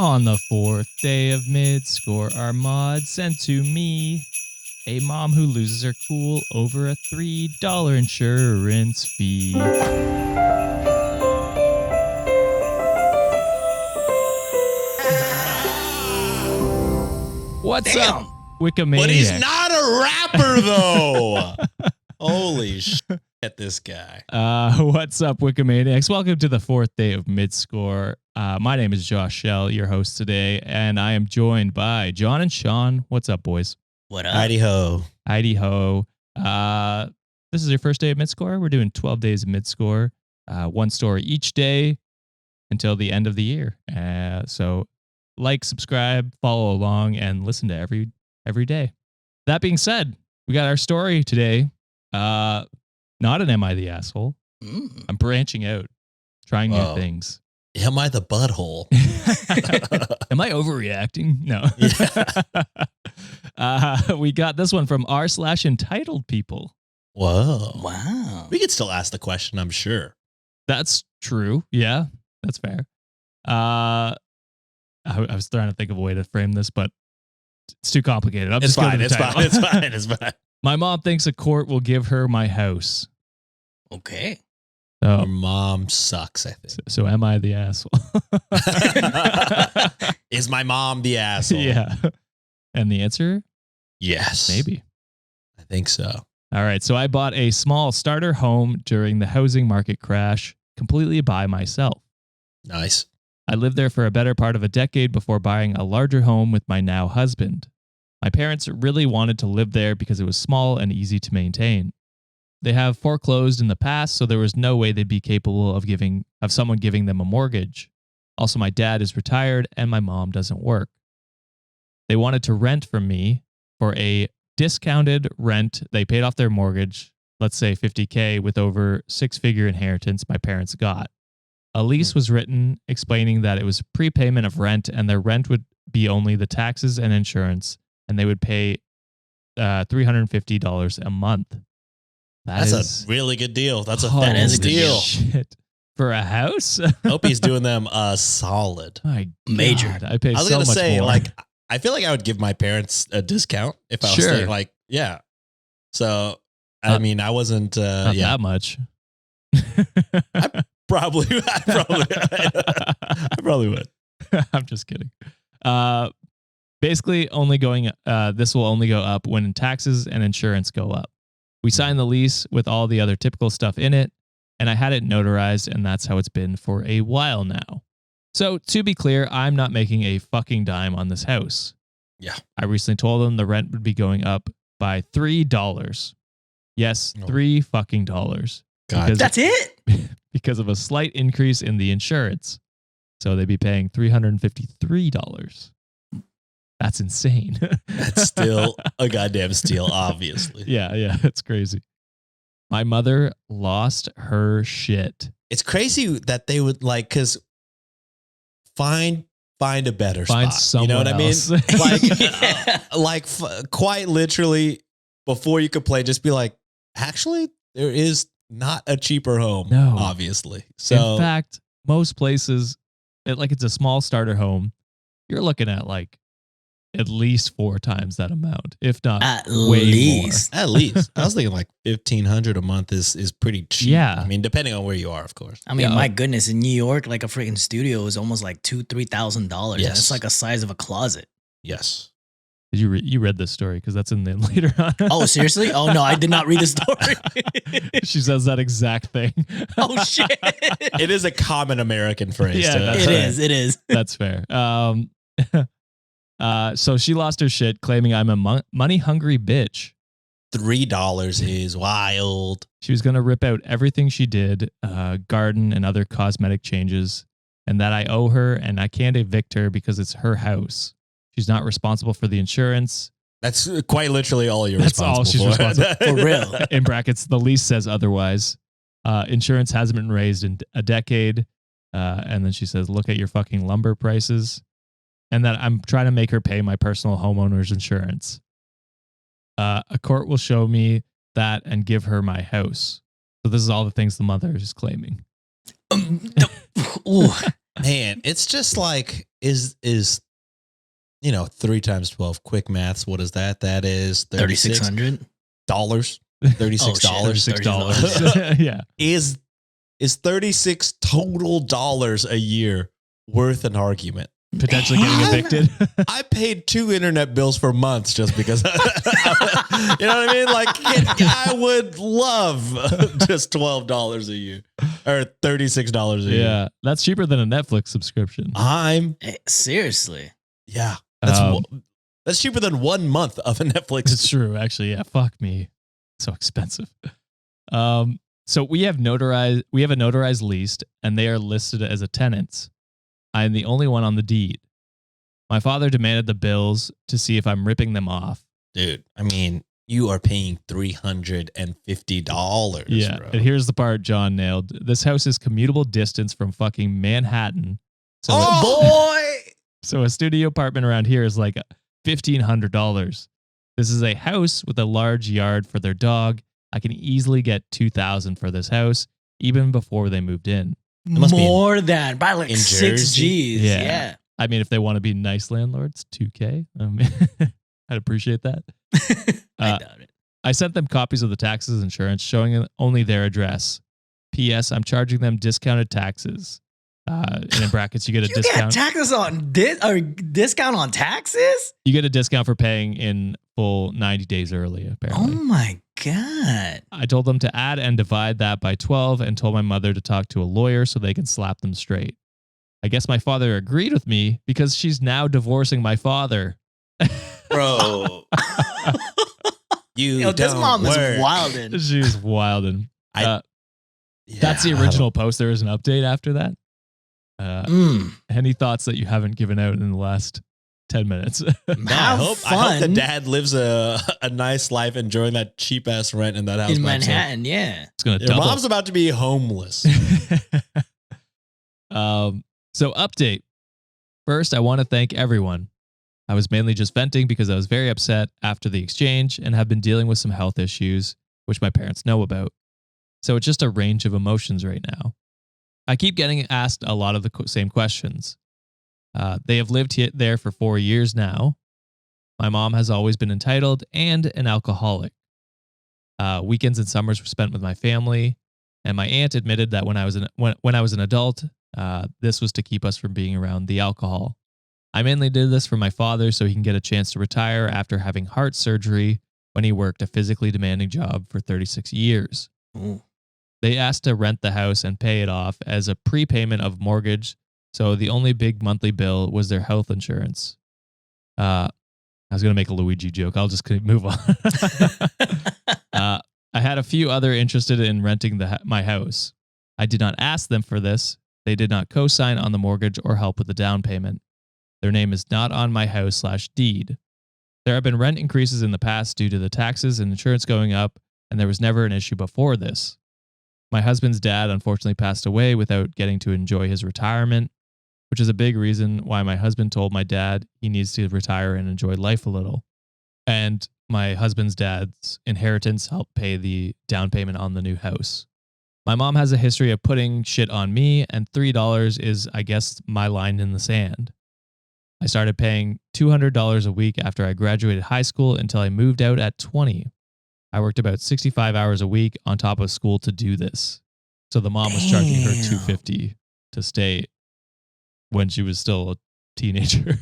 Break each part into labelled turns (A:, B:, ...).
A: On the fourth day of Midscore, our mod sent to me a mom who loses her cool over a $3 insurance fee. What's up, WikiManiacs?
B: But he's not a rapper, though. Holy shit, this guy.
A: What's up, WikiManiacs? Welcome to the fourth day of Midscore. My name is Josh Shell, your host today, and I am joined by John and Sean. What's up, boys?
C: What up?
B: Heidi ho.
A: Heidi ho. This is your first day of Midscore. We're doing 12 days of Midscore, one story each day until the end of the year. So like, subscribe, follow along, and listen to every day. That being said, we got our story today. Not an Am I the Asshole? I'm branching out, trying new things.
B: Am I the butthole?
A: Am I overreacting? No.
B: Yeah.
A: We got this one from r/entitled people.
B: Whoa.
C: Wow.
B: We could still ask the question, I'm sure.
A: That's true. Yeah, that's fair. I was trying to think of a way to frame this, but it's too complicated.
B: It's fine. It's fine.
A: My mom thinks a court will give her my house.
C: Okay.
B: Your mom sucks, I think.
A: So am I the asshole?
B: Is my mom the asshole?
A: Yeah. And the answer?
B: Yes.
A: Maybe.
B: I think so.
A: All right. So I bought a small starter home during the housing market crash completely by myself.
B: Nice.
A: I lived there for a better part of a decade before buying a larger home with my now husband. My parents really wanted to live there because it was small and easy to maintain. They have foreclosed in the past, so there was no way they'd be capable of someone giving them a mortgage. Also, my dad is retired and my mom doesn't work. They wanted to rent from me for a discounted rent. They paid off their mortgage, let's say $50K, with over six-figure inheritance my parents got. A lease was written explaining that it was prepayment of rent and their rent would be only the taxes and insurance, and they would pay $350 a month.
B: That's a really good deal. That
C: is a good deal.
A: Shit. For a house?
B: Hope he's doing them a solid.
A: My
C: Major.
A: God, I pay
B: I was
A: so
B: going to
A: much
B: say,
A: more.
B: like, I feel like I would give my parents a discount if I was
A: Sure.
B: saying, like, yeah. So, I mean, I wasn't,
A: not
B: yeah.
A: that much.
B: I probably would.
A: I'm just kidding. Basically, this will only go up when taxes and insurance go up. We signed the lease with all the other typical stuff in it, and I had it notarized, and that's how it's been for a while now. So, to be clear, I'm not making a fucking dime on this house.
B: Yeah.
A: I recently told them the rent would be going up by $3. Yes,
B: Oh.
A: $3 fucking dollars.
B: God.
C: That's it?
A: Because of a slight increase in the insurance. So they'd be paying $353. That's insane.
B: That's still a goddamn steal, obviously.
A: Yeah, it's crazy. My mother lost her shit.
B: It's crazy that they would like, because find a better
A: Find
B: spot. You know what I mean?
A: else.
B: Like, quite literally, before you complain, just be like, actually, there is not a cheaper home.
A: No.
B: Obviously. So
A: In fact, most places, it's a small starter home, you're looking at like at least 4 times that amount, if not
C: At
A: way
C: least.
B: at least I was thinking like $1,500 a month is pretty cheap.
A: Yeah.
B: I mean, depending on where you are, of course.
C: I mean,
A: Yeah.
C: my goodness, in New York, like a freaking studio is almost like $2,000-$3,000.
B: Yes.
C: And it's like a size of a closet.
B: Yes.
A: Did you read this story? Because that's in the later on.
C: Oh, seriously? Oh, no, I did not read the story.
A: She says that exact thing.
C: Oh, shit.
B: It is a common American phrase.
A: Yeah,
B: to-
A: that's
C: It is.
A: That's fair. So she lost her shit, claiming I'm a money-hungry bitch.
B: $3 is wild.
A: She was going to rip out everything she did, garden and other cosmetic changes, and that I owe her and I can't evict her because it's her house. She's not responsible for the insurance.
B: That's quite literally all you're
A: That's all
B: responsible
A: she's
B: for.
A: responsible
C: For real.
A: In brackets, the lease says otherwise. Insurance hasn't been raised in a decade. And then she says, look at your fucking lumber prices. And that I'm trying to make her pay my personal homeowner's insurance. A court will show me that and give her my house. So this is all the things the mother is claiming.
C: Ooh.
B: Man, it's just like is 3 times 12 quick maths. What is that? That is
C: $3,600.
B: $36.
A: $36. Yeah.
B: Is $36 total dollars a year worth an argument?
A: Potentially getting evicted.
B: I paid 2 internet bills for months just because, you know what I mean? Like, I would love just $12 a year or $36 a year.
A: Yeah. That's cheaper than a Netflix subscription.
C: Seriously.
B: Yeah. That's cheaper than 1 month of a Netflix.
A: It's true, actually. Yeah. Fuck me. So expensive. So we have a notarized lease, and they are listed as a tenant. I am the only one on the deed. My father demanded the bills to see if I'm ripping them off.
B: Dude, I mean, you are paying $350.
A: Yeah,
B: bro.
A: and here's the part John nailed. This house is commutable distance from fucking Manhattan. So So a studio apartment around here is like $1,500. This is a house with a large yard for their dog. I can easily get $2,000 for this house, even before they moved in.
C: More than probably like
B: in
C: 6
B: Jersey?
C: G's. Yeah.
A: I mean, if they want to be nice landlords, $2K. I'd appreciate that.
C: I doubt it.
A: I sent them copies of the taxes and insurance showing only their address. P.S. I'm charging them discounted taxes. And in brackets, you get a discount.
C: Get taxes on discount on taxes?
A: You get a discount for paying in full 90 days early, apparently.
C: Oh my God.
A: I told them to add and divide that by 12 and told my mother to talk to a lawyer so they can slap them straight. I guess my father agreed with me because she's now divorcing my father.
B: Bro.
C: This mom is wildin'.
A: She's wildin'. That's the original post. There is an update after that. Any thoughts that you haven't given out in the last 10 minutes?
B: I hope the dad lives a nice life enjoying that cheap ass rent in that house
C: in Manhattan. Yeah,
A: it's gonna.
B: Your mom's about to be homeless.
A: So update. First, I want to thank everyone. I was mainly just venting because I was very upset after the exchange and have been dealing with some health issues, which my parents know about. So it's just a range of emotions right now. I keep getting asked a lot of the same questions. They have lived there for 4 years now. My mom has always been entitled and an alcoholic. Weekends and summers were spent with my family, and my aunt admitted that when I was an adult, this was to keep us from being around the alcohol. I mainly did this for my father so he can get a chance to retire after having heart surgery when he worked a physically demanding job for 36 years.
C: Ooh.
A: They asked to rent the house and pay it off as a prepayment of mortgage, so the only big monthly bill was their health insurance. I was going to make a Luigi joke. I'll just move on. I had a few other interested in renting my house. I did not ask them for this. They did not co-sign on the mortgage or help with the down payment. Their name is not on my house/deed. There have been rent increases in the past due to the taxes and insurance going up, and there was never an issue before this. My husband's dad unfortunately passed away without getting to enjoy his retirement, which is a big reason why my husband told my dad he needs to retire and enjoy life a little. And my husband's dad's inheritance helped pay the down payment on the new house. My mom has a history of putting shit on me, and $3 is, I guess, my line in the sand. I started paying $200 a week after I graduated high school until I moved out at 20. I worked about 65 hours a week on top of school to do this. So the mom was charging her $250 to stay when she was still a teenager.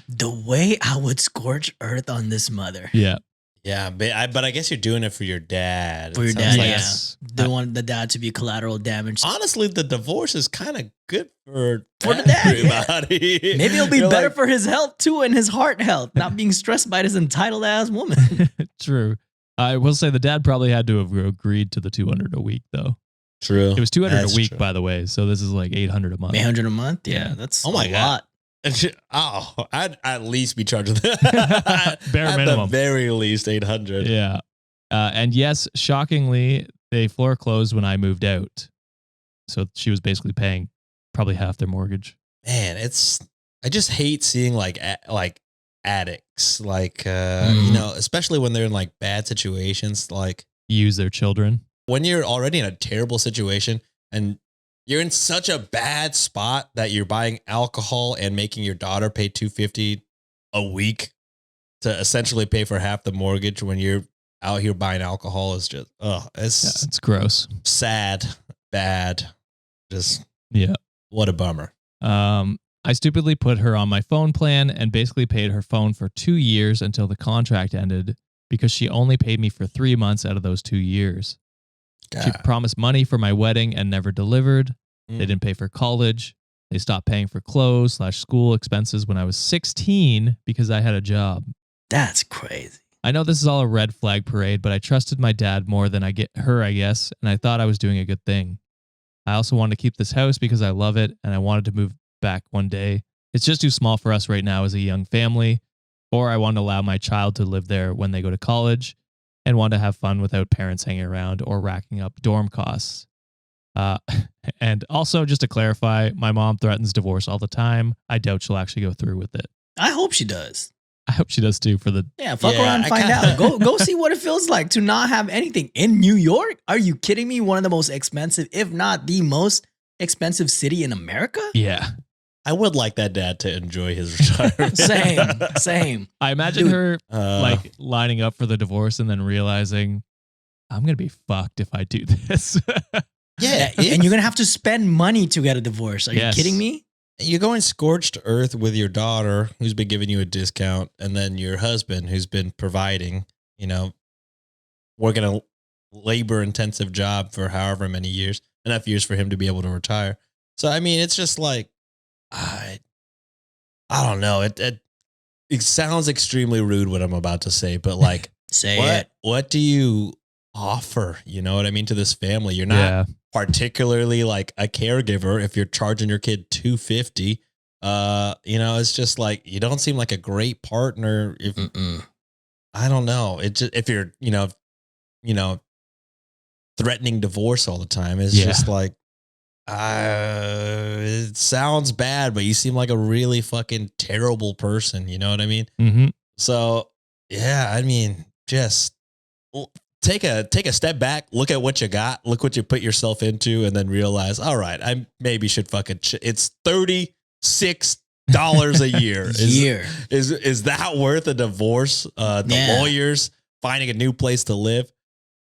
C: The way I would scorch earth on this mother.
A: Yeah.
B: Yeah, but I guess you're doing it for your dad.
C: For your dad,
B: like
C: yeah. They want the dad to be collateral damage.
B: Honestly, the divorce is kind of good for
C: the dad.
B: Everybody.
C: Yeah. Maybe it'll be better for his health too and his heart health, not being stressed by this entitled ass woman.
A: True. I will say the dad probably had to have agreed to the $200 a week though.
B: True.
A: It was $200 a week, by the way. So this is like $800 a month.
C: $800 a month? Yeah, that's
B: a
C: lot.
B: God. Oh, I'd at least be charging
A: bare minimum.
B: At the very least $800.
A: Yeah. And yes, shockingly, they floor closed when I moved out. So she was basically paying probably half their mortgage.
B: Man, I just hate seeing like addicts, like, you know, especially when they're in like bad situations, like
A: use their children.
B: When you're already in a terrible situation and you're in such a bad spot that you're buying alcohol and making your daughter pay $250 a week to essentially pay for half the mortgage when you're out here buying alcohol is just,
A: It's gross.
B: sad, bad. Just,
A: Yeah.
B: what a bummer.
A: I stupidly put her on my phone plan and basically paid her phone for 2 years until the contract ended because she only paid me for 3 months out of those 2 years. She promised money for my wedding and never delivered. They didn't pay for college. They stopped paying for clothes/school expenses when I was 16 because I had a job.
C: That's crazy.
A: I know this is all a red flag parade, but I trusted my dad more than I guess, and I thought I was doing a good thing. I also wanted to keep this house because I love it, and I wanted to move back one day. It's just too small for us right now as a young family, or I want to allow my child to live there when they go to college and want to have fun without parents hanging around or racking up dorm costs. And also, just to clarify, my mom threatens divorce all the time. I doubt she'll actually go through with it.
C: I hope she does.
A: I hope she does too for the...
C: Yeah, fuck around and find out. Go see what it feels like to not have anything in New York. Are you kidding me? One of the most expensive, if not the most expensive city in America?
A: Yeah.
B: I would like that dad to enjoy his retirement.
C: Same.
A: I imagine her like lining up for the divorce and then realizing, I'm going to be fucked if I do this.
C: Yeah. And you're going to have to spend money to get a divorce. Are you kidding me?
B: You're going scorched earth with your daughter who's been giving you a discount, and then your husband who's been providing, working a labor intensive job for however many years, enough years for him to be able to retire. So, I mean, it's just like, I don't know. It sounds extremely rude what I'm about to say, but like, what do you offer? You know what I mean? To this family, you're not particularly like a caregiver if you're charging your kid $250. It's just like, you don't seem like a great partner. If I don't know, it just, if you're, threatening divorce all the time, it's just like, it sounds bad, but you seem like a really fucking terrible person. You know what I mean?
A: Mm-hmm.
B: So yeah, I mean, just take a step back, look at what you got, look what you put yourself into, and then realize, all right, I maybe should fucking, it's $36 a year. Is that worth a divorce? The lawyers, finding a new place to live,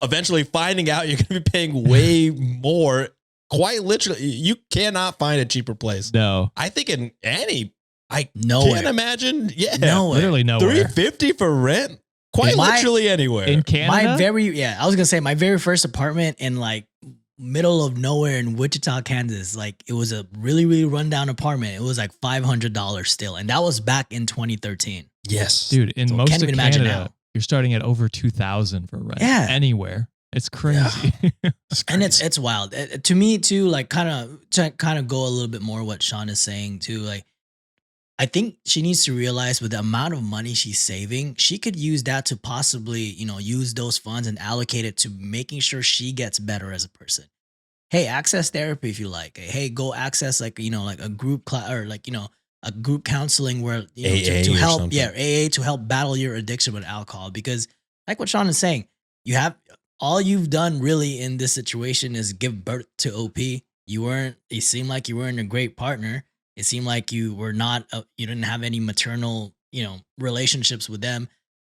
B: eventually finding out you're going to be paying way more. Quite literally, you cannot find a cheaper place.
A: No.
B: I think in any,
C: nowhere.
B: can't imagine. Yeah.
C: Nowhere.
A: Literally nowhere.
B: $350 for rent. Quite literally anywhere.
A: In Canada?
C: I was going to say my very first apartment in like middle of nowhere in Wichita, Kansas. Like it was a really, really rundown apartment. It was like $500 still. And that was back in 2013.
B: Yes.
A: Dude, in
C: So
A: most
C: can't
A: of
C: even imagine
A: Canada,
C: now.
A: you're starting at over $2,000 for rent.
C: Yeah.
A: Anywhere. It's crazy.
B: Yeah.
C: And it's wild. To me too, like kind of go a little bit more what Sean is saying too. Like I think she needs to realize with the amount of money she's saving, she could use that to possibly, use those funds and allocate it to making sure she gets better as a person. Hey, access therapy if you like. Hey, go access like a group class or like a group counseling where to help AA to help battle your addiction with alcohol, because like what Sean is saying, all you've done really in this situation is give birth to OP. It seemed like you weren't a great partner. It seemed like you were not, you didn't have any maternal, relationships with them.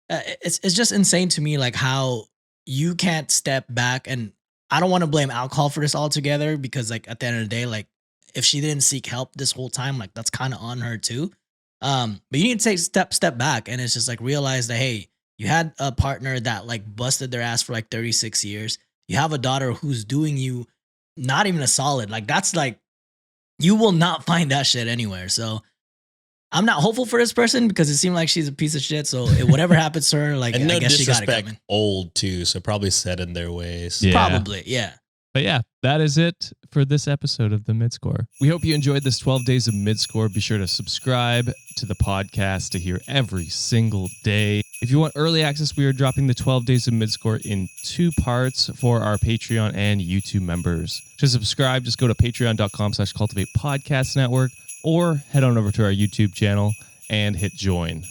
C: It's just insane to me, like how you can't step back. And I don't want to blame alcohol for this altogether, because like at the end of the day, like if she didn't seek help this whole time, like that's kind of on her too. But you need to take step back, and it's just like realize that, hey, you had a partner that like busted their ass for like 36 years. You have a daughter who's doing you not even a solid. Like that's like, you will not find that shit anywhere. So I'm not hopeful for this person because it seemed like she's a piece of shit. So whatever happens to her, like,
B: and no
C: I guess she got it
B: disrespect,
C: coming.
B: old too, so probably set in their ways.
A: Yeah.
C: Probably, yeah.
A: But yeah, that is it for this episode of the Midscore. We hope you enjoyed this 12 Days of Midscore. Be sure to subscribe to the podcast to hear every single day. If you want early access, we are dropping the 12 Days of Midscore in 2 parts for our Patreon and YouTube members. To subscribe, just go to patreon.com/cultivate podcast network or head on over to our YouTube channel and hit join.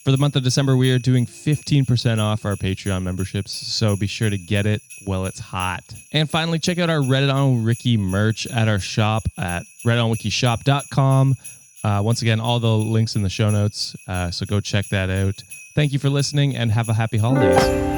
A: For
D: For the month of December, we are doing 15% off our Patreon memberships, so be sure to get it while it's hot. And finally, check out our Reddit on Wiki merch at our shop at redditonwikishop.com. Once again, all the links in the show notes, so go check that out. Thank you for listening and have a happy holidays.